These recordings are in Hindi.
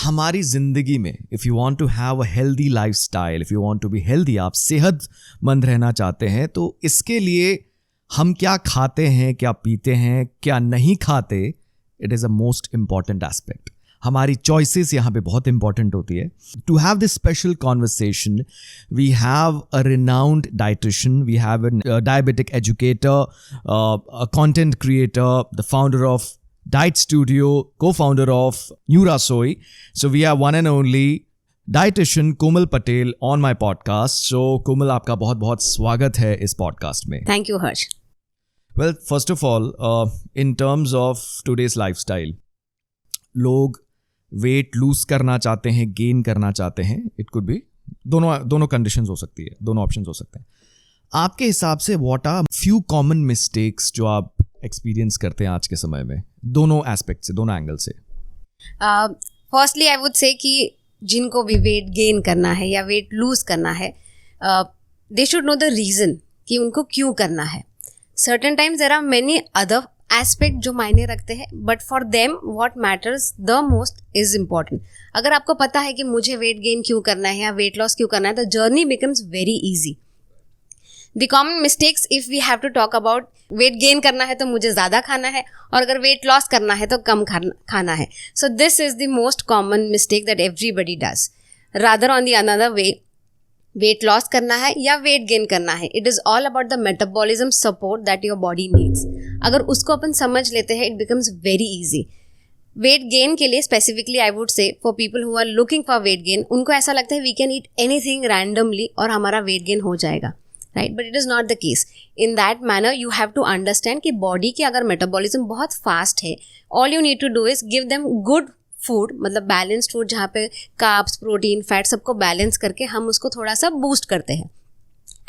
हमारी ज़िंदगी में if you want to have a healthy lifestyle, if you want to be healthy, आप सेहतमंद रहना चाहते हैं, तो इसके लिए हम क्या खाते हैं, क्या पीते हैं, क्या नहीं खाते, it is a most important aspect. हमारी चॉइसेस यहाँ पे बहुत इंपॉर्टेंट होती है. To have this special conversation we have a renowned dietitian, we have a diabetic educator, a content creator, the founder of Diet Studio, co-founder of Nurasoy. So we have one and only dietitian Komal Patel on my podcast. So Komal, आपका बहुत बहुत स्वागत है इस podcast में. Thank you, Harsh. Well, first of all, in terms of today's lifestyle, लोग weight lose करना चाहते हैं, gain करना चाहते हैं. It could be दोनों conditions हो सकती है, दोनों options हो सकते हैं. आपके हिसाब से what are few common mistakes जो आप एक्सपीरियंस करते हैं आज के समय में, दोनों एस्पेक्ट से, दोनों एंगल से? फर्स्टली आई वुड से कि जिनको भी वेट गेन करना है या वेट लूज करना है, they should know the reason कि उनको क्यों करना है. Certain times there are many other aspect जो मायने रखते हैं, but for them what matters the most is important. अगर आपको पता है कि मुझे वेट गेन क्यों करना है या वेट लॉस क्यों करना है, the journey becomes very easy. The common mistakes if we have to talk about, weight gain करना है तो मुझे ज़्यादा खाना है, और अगर weight loss करना है तो कम खाना है. So this is the most common mistake that everybody does. Rather on the another way, weight loss करना है या weight gain करना है, it is all about the metabolism support that your body needs. अगर उसको अपन समझ लेते हैं, it becomes very easy. Weight gain के लिए specifically I would say for people who are looking for weight gain, उनको ऐसा लगता है we can eat anything randomly और हमारा वेट गेन हो जाएगा. Right, but it is not the case. In that manner you have to understand कि बॉडी की अगर मेटाबॉलिज्म बहुत फास्ट है, all you need to do is give them good food, मतलब बैलेंस्ड फूड जहाँ पे कार्ब्स, प्रोटीन, फैट सबको बैलेंस करके हम उसको थोड़ा सा बूस्ट करते हैं.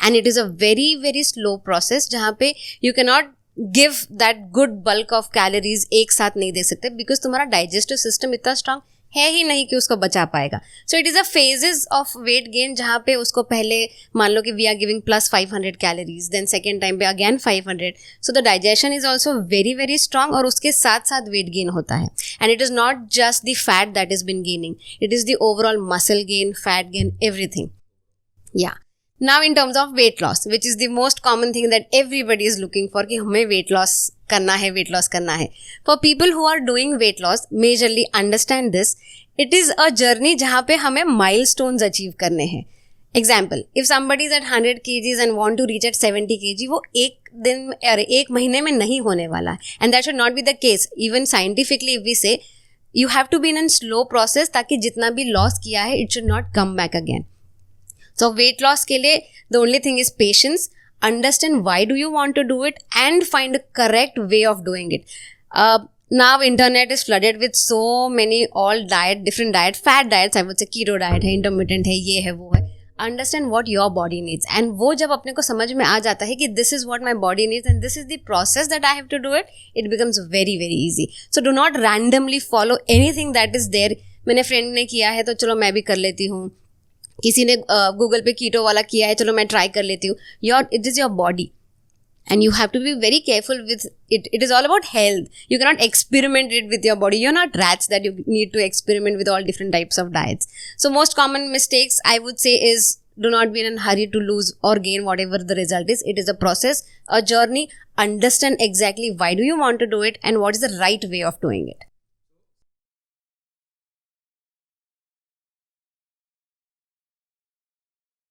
And it is a very very slow process जहाँ पे you can not give that good bulk of calories एक साथ नहीं दे सकते, बिकॉज तुम्हारा डाइजेस्टिव सिस्टम इतना स्ट्रांग है ही नहीं कि उसको बचा पाएगा. So it is a phases of weight gain जहाँ पे उसको पहले मान लो कि we are giving plus 500 calories, then second time पे again 500. So the digestion is also very very strong, और उसके साथ साथ वेट गेन होता है. And it is not just the fat that is been gaining, it is the overall muscle gain, fat gain, everything. या now in terms of weight loss, which is the most common thing that everybody is looking for कि हमें weight loss करना है, weight loss करना है. For people who are doing weight loss, majorly understand this, it is a journey जहाँ पे हमें milestones achieve करने हैं. Example, if somebody is at 100 kgs and want to reach at 70 kg, वो एक महीने में नहीं होने वाला है. And that should not be the case. Even scientifically if we say, you have to be in a slow process ताकि जितना भी loss किया है, it should not come back again. So weight loss के लिए the only thing is patience, understand why do you want to do it and find a correct way of doing it. Now internet is flooded with so many all different diet, fat diets I would say, keto diet है, intermittent है, ये है, वो है. Understand what your body needs, and वो जब अपने को समझ में आ जाता है कि this is what my body needs and this is the process that I have to do it, it becomes very very easy. So do not randomly follow anything that is there. मैंने फ्रेंड ने किया है तो चलो मैं भी कर लेती हूँ, किसी ने गूगल पे कीटो वाला किया है चलो मैं ट्राई कर लेती हूँ. It is your body and you have to be very careful with it. It is all about health. You cannot experiment it with your body. You're not rats that you need to experiment with all different types of diets. So most common mistakes I would say is do not be in a hurry to lose or gain whatever the result is. It is a process, a journey. Understand exactly why do you want to do it and what is the right way of doing it.